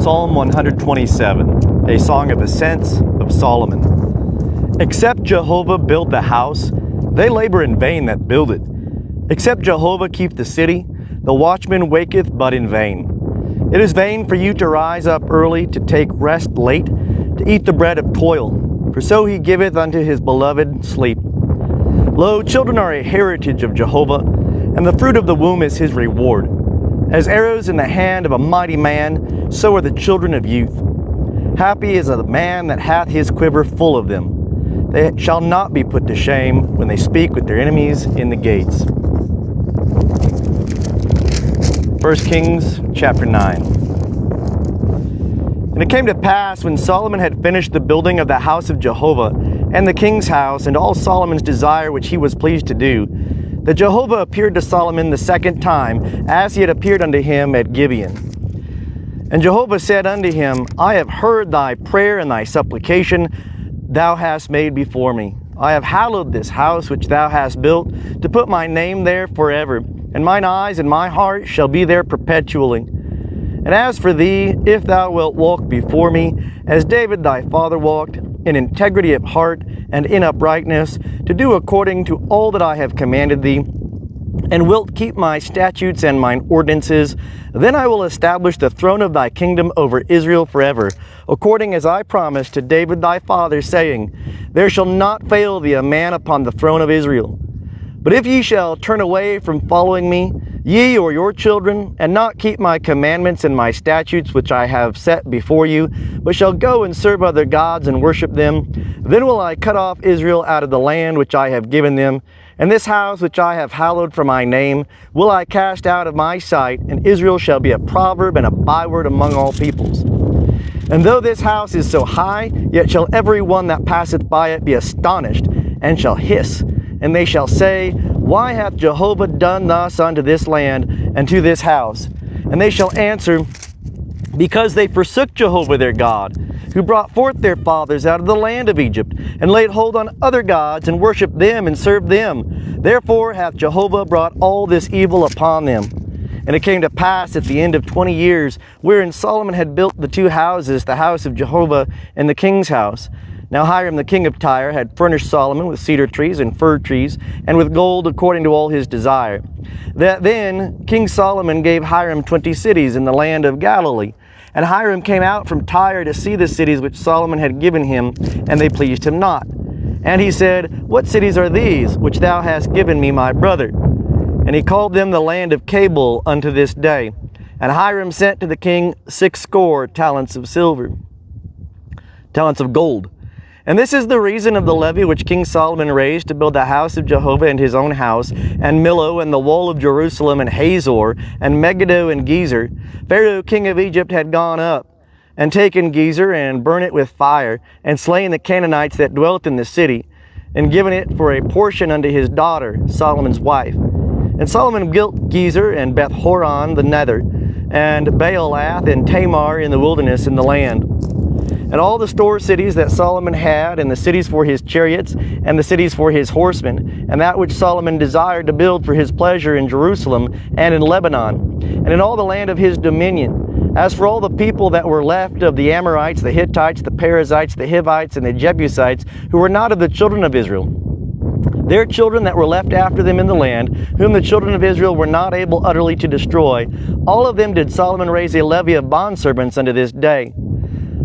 Psalm 127, a song of ascents of Solomon. Except Jehovah build the house, they labor in vain that build it. Except Jehovah keep the city, the watchman waketh but in vain. It is vain for you to rise up early, to take rest late, to eat the bread of toil, for so he giveth unto his beloved sleep. Lo, children are a heritage of Jehovah, and the fruit of the womb is his reward. As arrows in the hand of a mighty man, so are the children of youth. Happy is the man that hath his quiver full of them. They shall not be put to shame when they speak with their enemies in the gates. 1 Kings chapter 9. And it came to pass, when Solomon had finished the building of the house of Jehovah, and the king's house, and all Solomon's desire which he was pleased to do, that Jehovah appeared to Solomon the second time, as he had appeared unto him at Gibeon. And Jehovah said unto him, I have heard thy prayer and thy supplication thou hast made before me. I have hallowed this house which thou hast built, to put my name there forever, and mine eyes and my heart shall be there perpetually. And as for thee, if thou wilt walk before me, as David thy father walked, in integrity of heart and in uprightness, to do according to all that I have commanded thee, and wilt keep my statutes and mine ordinances, then I will establish the throne of thy kingdom over Israel forever, according as I promised to David thy father, saying, There shall not fail thee a man upon the throne of Israel. But if ye shall turn away from following me, ye or your children, and not keep my commandments and my statutes which I have set before you, but shall go and serve other gods and worship them, then will I cut off Israel out of the land which I have given them, and this house which I have hallowed for my name will I cast out of my sight, and Israel shall be a proverb and a byword among all peoples. And though this house is so high, yet shall every one that passeth by it be astonished, and shall hiss, and they shall say, Why hath Jehovah done thus unto this land and to this house? And they shall answer, Because they forsook Jehovah their God, who brought forth their fathers out of the land of Egypt, and laid hold on other gods, and worshipped them, and served them. Therefore hath Jehovah brought all this evil upon them. And it came to pass at the end of 20 years, wherein Solomon had built the two houses, the house of Jehovah and the king's house. Now Hiram the king of Tyre had furnished Solomon with cedar trees and fir trees, and with gold according to all his desire. That then King Solomon gave Hiram 20 cities in the land of Galilee. And Hiram came out from Tyre to see the cities which Solomon had given him, and they pleased him not. And he said, What cities are these, which thou hast given me, my brother? And he called them the land of Cabul unto this day. And Hiram sent to the king 60 talents of silver, talents of gold. And this is the reason of the levy which King Solomon raised to build the house of Jehovah and his own house, and Millo, and the wall of Jerusalem, and Hazor, and Megiddo, and Gezer. Pharaoh king of Egypt had gone up, and taken Gezer, and burnt it with fire, and slain the Canaanites that dwelt in the city, and given it for a portion unto his daughter, Solomon's wife. And Solomon built Gezer, and Beth-horon the nether, and Baalath, and Tamar in the wilderness in the land. And all the store cities that Solomon had, and the cities for his chariots, and the cities for his horsemen, and that which Solomon desired to build for his pleasure in Jerusalem and in Lebanon, and in all the land of his dominion. As for all the people that were left of the Amorites, the Hittites, the Perizzites, the Hivites, and the Jebusites, who were not of the children of Israel, their children that were left after them in the land, whom the children of Israel were not able utterly to destroy, all of them did Solomon raise a levy of bondservants unto this day.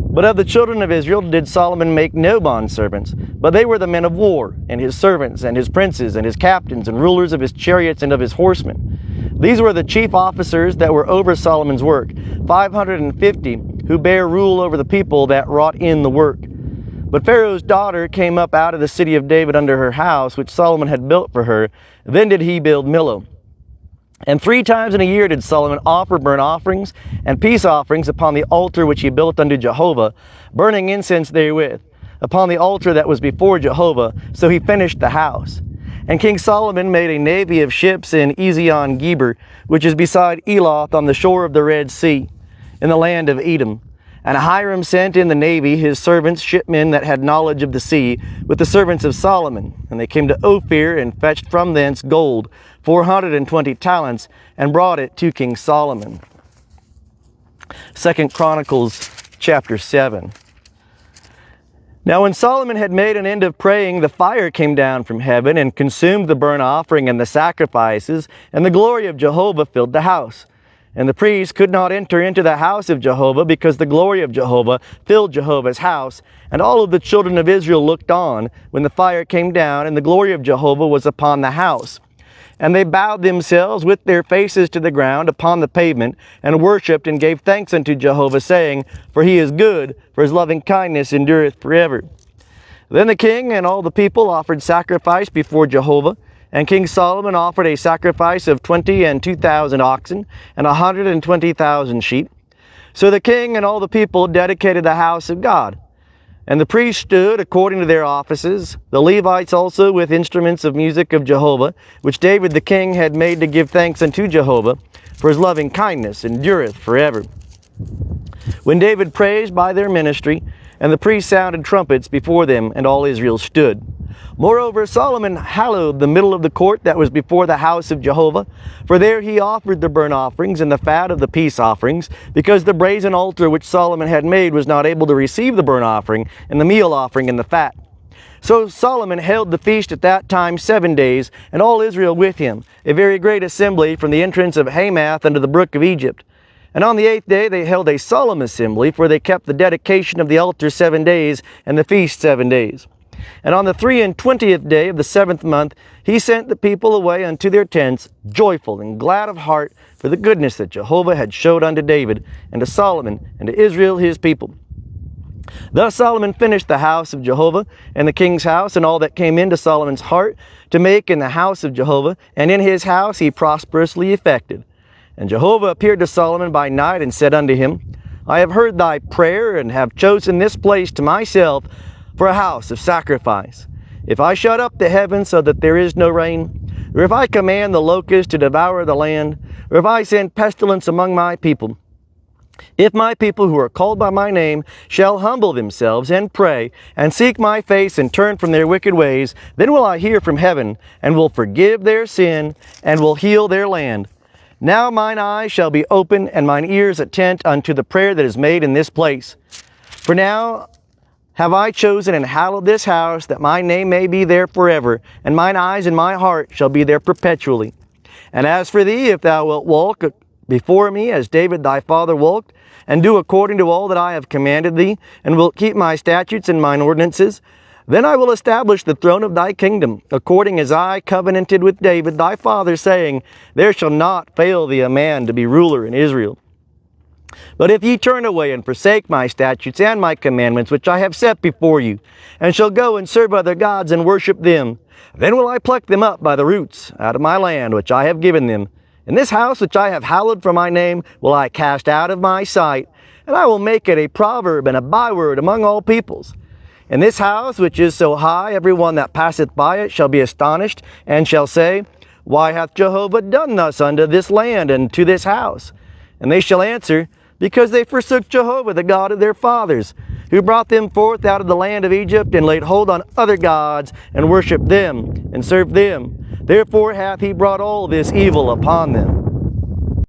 But of the children of Israel did Solomon make no bondservants, but they were the men of war, and his servants, and his princes, and his captains, and rulers of his chariots and of his horsemen. These were the chief officers that were over Solomon's work, 550, who bare rule over the people that wrought in the work. But Pharaoh's daughter came up out of the city of David unto her house, which Solomon had built for her. Then did he build Millo. And 3 times in a year did Solomon offer burnt offerings and peace offerings upon the altar which he built unto Jehovah, burning incense therewith, upon the altar that was before Jehovah. So he finished the house. And King Solomon made a navy of ships in Ezion Geber, which is beside Eloth on the shore of the Red Sea, in the land of Edom. And Hiram sent in the navy his servants, shipmen that had knowledge of the sea, with the servants of Solomon. And they came to Ophir, and fetched from thence gold, 420 talents, and brought it to King Solomon. 2 Chronicles chapter 7. Now when Solomon had made an end of praying, the fire came down from heaven and consumed the burnt offering and the sacrifices, and the glory of Jehovah filled the house. And the priests could not enter into the house of Jehovah, because the glory of Jehovah filled Jehovah's house. And all of the children of Israel looked on when the fire came down, and the glory of Jehovah was upon the house. And they bowed themselves with their faces to the ground upon the pavement, and worshipped and gave thanks unto Jehovah, saying, For he is good, for his loving kindness endureth forever. Then the king and all the people offered sacrifice before Jehovah. And King Solomon offered a sacrifice of 22,000 oxen, and 120,000 sheep. So the king and all the people dedicated the house of God. And the priests stood according to their offices, the Levites also with instruments of music of Jehovah, which David the king had made to give thanks unto Jehovah, for his loving kindness endureth forever. When David praised by their ministry, and the priests sounded trumpets before them, and all Israel stood. Moreover, Solomon hallowed the middle of the court that was before the house of Jehovah, for there he offered the burnt offerings and the fat of the peace offerings, because the brazen altar which Solomon had made was not able to receive the burnt offering, and the meal offering, and the fat. So Solomon held the feast at that time 7 days, and all Israel with him, a very great assembly from the entrance of Hamath unto the brook of Egypt. And on the 8th day they held a solemn assembly, for they kept the dedication of the altar 7 days, and the feast 7 days. And on the 23rd day of the 7th month, he sent the people away unto their tents, joyful and glad of heart, for the goodness that Jehovah had showed unto David, and to Solomon, and to Israel his people. Thus Solomon finished the house of Jehovah, and the king's house, and all that came into Solomon's heart to make in the house of Jehovah, and in his house he prosperously effected. And Jehovah appeared to Solomon by night, and said unto him, I have heard thy prayer, and have chosen this place to myself for a house of sacrifice. If I shut up the heavens so that there is no rain, or if I command the locust to devour the land, or if I send pestilence among my people, if my people who are called by my name shall humble themselves and pray, and seek my face, and turn from their wicked ways, then will I hear from heaven, and will forgive their sin, and will heal their land. Now mine eyes shall be open, and mine ears attent unto the prayer that is made in this place. For now have I chosen and hallowed this house, that my name may be there forever, and mine eyes and my heart shall be there perpetually. And as for thee, if thou wilt walk before me as David thy father walked, and do according to all that I have commanded thee, and wilt keep my statutes and mine ordinances, then I will establish the throne of thy kingdom, according as I covenanted with David thy father, saying, There shall not fail thee a man to be ruler in Israel. But if ye turn away and forsake my statutes and my commandments, which I have set before you, and shall go and serve other gods and worship them, then will I pluck them up by the roots out of my land which I have given them. And this house which I have hallowed for my name will I cast out of my sight, and I will make it a proverb and a byword among all peoples. And this house which is so high, every one that passeth by it shall be astonished, and shall say, Why hath Jehovah done thus unto this land and to this house? And they shall answer, Because they forsook Jehovah, the God of their fathers, who brought them forth out of the land of Egypt, and laid hold on other gods, and worshipped them, and served them. Therefore hath he brought all this evil upon them.